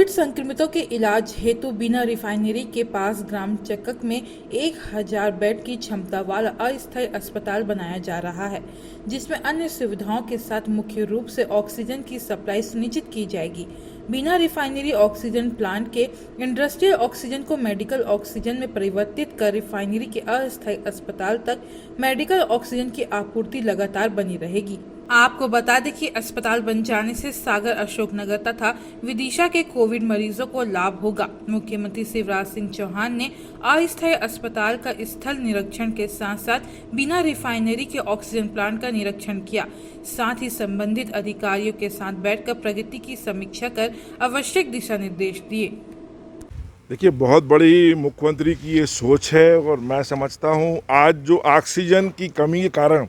Covid संक्रमितों के इलाज हेतु बिना रिफाइनरी के पास ग्राम चक्क में 1000 बेड की क्षमता वाला अस्थायी अस्पताल बनाया जा रहा है, जिसमें अन्य सुविधाओं के साथ मुख्य रूप से ऑक्सीजन की सप्लाई सुनिश्चित की जाएगी। बिना रिफाइनरी ऑक्सीजन प्लांट के इंडस्ट्रियल ऑक्सीजन को मेडिकल ऑक्सीजन में परिवर्तित कर रिफाइनरी के अस्थायी अस्पताल तक मेडिकल ऑक्सीजन की आपूर्ति लगातार बनी रहेगी। आपको बता दें कि अस्पताल बन जाने से सागर, अशोकनगर तथा विदिशा के कोविड मरीजों को लाभ होगा। मुख्यमंत्री शिवराज सिंह चौहान ने अस्थायी अस्पताल का स्थल निरीक्षण के साथ साथ बिना रिफाइनरी के ऑक्सीजन प्लांट का निरीक्षण किया। साथ ही संबंधित अधिकारियों के साथ बैठकर प्रगति की समीक्षा कर आवश्यक दिशा निर्देश दिए। देखिए, बहुत बड़ी मुख्यमंत्री की ये सोच है और मैं समझता हूँ आज जो ऑक्सीजन की कमी के कारण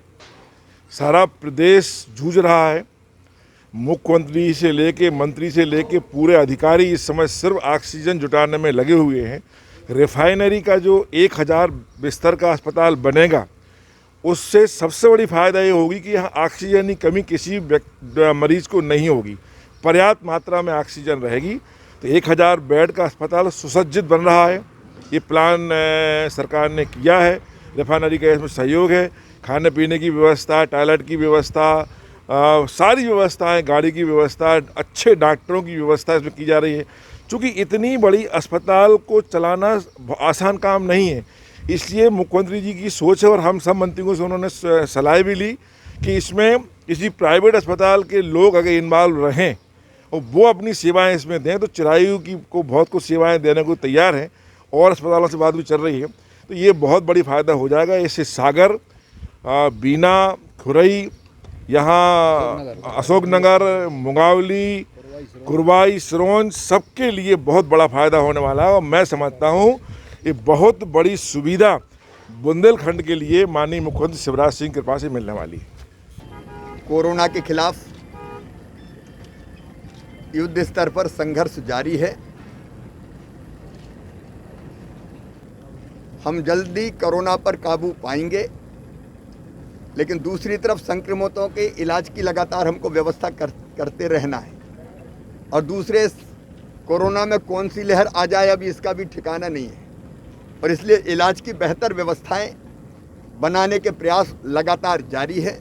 सारा प्रदेश जूझ रहा है, मुख्यमंत्री से लेके मंत्री से लेके पूरे अधिकारी इस समय सिर्फ ऑक्सीजन जुटाने में लगे हुए हैं। रिफाइनरी का जो 1000 बिस्तर का अस्पताल बनेगा, उससे सबसे बड़ी फ़ायदा ये होगी कि यहाँ ऑक्सीजन की कमी किसी मरीज को नहीं होगी, पर्याप्त मात्रा में ऑक्सीजन रहेगी। तो 1000 बेड का अस्पताल सुसज्जित बन रहा है। ये प्लान सरकार ने किया है, रिफाइनरी का इसमें सहयोग है। खाने पीने की व्यवस्था, टॉयलेट की व्यवस्था, सारी व्यवस्थाएं, गाड़ी की व्यवस्था, अच्छे डॉक्टरों की व्यवस्था इसमें की जा रही है। क्योंकि इतनी बड़ी अस्पताल को चलाना आसान काम नहीं है, इसलिए मुख्यमंत्री जी की सोच है और हम सब मंत्रियों से उन्होंने सलाह भी ली कि इसमें किसी प्राइवेट अस्पताल के लोग अगर इन्वॉल्व रहें और वो अपनी सेवाएं इसमें दें, तो चिरायु की को बहुत कुछ सेवाएं देने को तैयार हैं और अस्पतालों से बात भी चल रही है। तो ये बहुत बड़ी फ़ायदा हो जाएगा। इससे सागर, बीना, खुरई, यहाँ अशोकनगर, मुंगावली, कुरवाई, सिरोंज, सबके लिए बहुत बड़ा फ़ायदा होने वाला है। और मैं समझता हूँ ये बहुत बड़ी सुविधा बुंदेलखंड के लिए माननीय मुख्यमंत्री शिवराज सिंह की कृपा से मिलने वाली है। कोरोना के खिलाफ युद्ध स्तर पर संघर्ष जारी है। हम जल्दी कोरोना पर काबू पाएंगे, लेकिन दूसरी तरफ संक्रमितों के इलाज की लगातार हमको व्यवस्था करते रहना है। और दूसरे, कोरोना में कौन सी लहर आ जाए अभी इसका भी ठिकाना नहीं है, और इसलिए इलाज की बेहतर व्यवस्थाएं बनाने के प्रयास लगातार जारी है।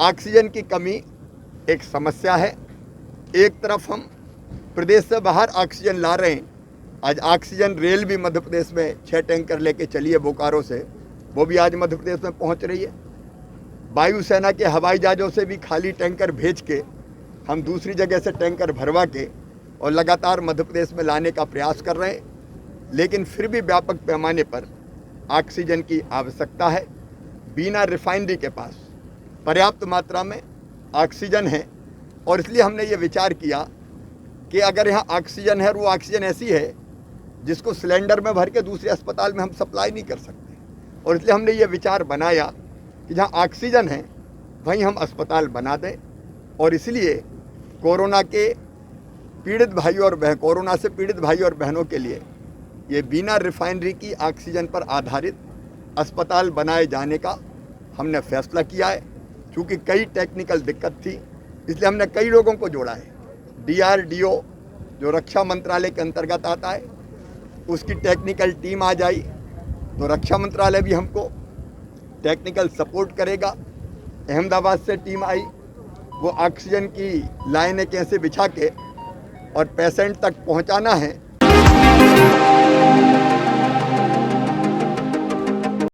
ऑक्सीजन की कमी एक समस्या है। एक तरफ हम प्रदेश से बाहर ऑक्सीजन ला रहे हैं। आज ऑक्सीजन रेल भी मध्य प्रदेश में 6 टैंकर लेके चली है बोकारो से, वो भी आज मध्य प्रदेश में पहुंच रही है। वायुसेना के हवाई जहाज़ों से भी खाली टैंकर भेज के हम दूसरी जगह से टैंकर भरवा के और लगातार मध्य प्रदेश में लाने का प्रयास कर रहे हैं। लेकिन फिर भी व्यापक पैमाने पर ऑक्सीजन की आवश्यकता है। बिना रिफाइनरी के पास पर्याप्त मात्रा में ऑक्सीजन है, और इसलिए हमने ये विचार किया कि अगर यहाँ ऑक्सीजन है और वो ऑक्सीजन ऐसी है जिसको सिलेंडर में भर के दूसरे अस्पताल में हम सप्लाई नहीं कर सकते, और इसलिए हमने ये विचार बनाया कि जहाँ ऑक्सीजन है वहीं हम अस्पताल बना दें। और इसलिए कोरोना से पीड़ित भाई और बहनों के लिए ये बिना रिफाइनरी की ऑक्सीजन पर आधारित अस्पताल बनाए जाने का हमने फैसला किया है। चूँकि कई टेक्निकल दिक्कत थी, इसलिए हमने कई लोगों को जोड़ा है। DRDO जो रक्षा मंत्रालय के अंतर्गत आता है, उसकी टेक्निकल टीम आ जाई तो रक्षा मंत्रालय भी हमको टेक्निकल सपोर्ट करेगा। अहमदाबाद से टीम आई, वो ऑक्सीजन की लाइनें कैसे बिछा के और पेशेंट तक पहुंचाना है